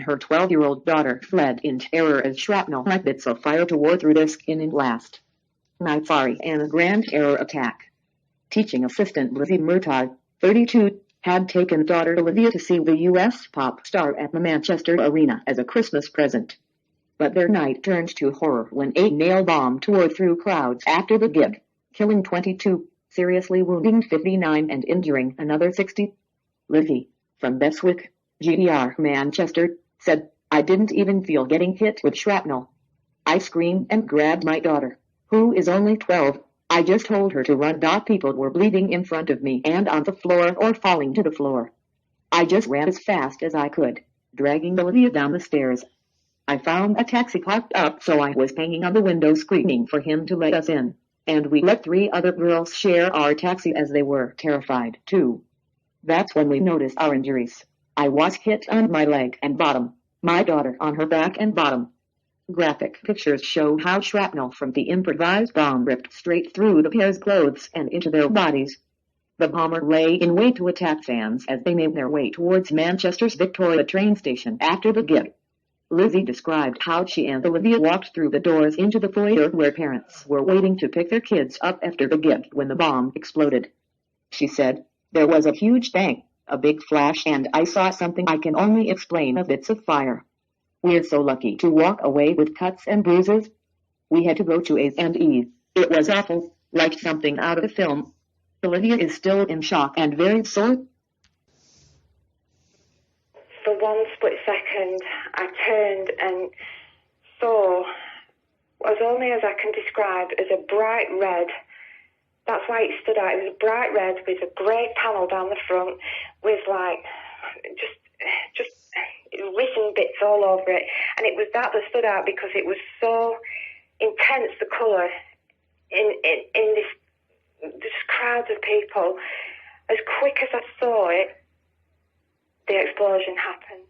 Her 12-year-old daughter fled in terror as shrapnel-like bits of fire tore through their skin and last night. Ariana Grande terror attack. Teaching assistant Lizzie Murtagh, 32, had taken daughter Olivia to see the U.S. pop star at the Manchester Arena as a Christmas present. But their night turned to horror when a nail bomb tore through crowds after the gig, killing 22, seriously wounding 59 and injuring another 60. Lizzie, from Beswick, Gtr Manchester, said, "I didn't even feel getting hit with shrapnel. I screamed and grabbed my daughter, who is only 12. I just told her to run. People were bleeding in front of me and on the floor or falling to the floor. I just ran as fast as I could, dragging Olivia down the stairs. I found a taxi parked up, so I was hanging on the window screaming for him to let us in, and we let 3 other girls share our taxi as they were terrified too. That's when we noticed our injuries. I was hit on my leg and bottom, my daughter on her back and bottom." Graphic pictures show how shrapnel from the improvised bomb ripped straight through the pair's clothes and into their bodies. The bomber lay in wait to attack fans as they made their way towards Manchester's Victoria train station after the gig. Lizzie described how she and Olivia walked through the doors into the foyer where parents were waiting to pick their kids up after the gig when the bomb exploded. She said, "There was a huge bang, a big flash, and I saw something I can only explain as bits of fire. We're so lucky to walk away with cuts and bruises. We had to go to A&E. It was awful, like something out of a film." Olivia is still in shock and very sore. For one split second, I turned and saw as only as I can describe as a bright red. That's why it stood out. It was a bright red with a grey panel down the front with like just written bits all over it. And it was that stood out because it was so intense, the colour, in this crowds of people. As quick as I saw it, the explosion happened.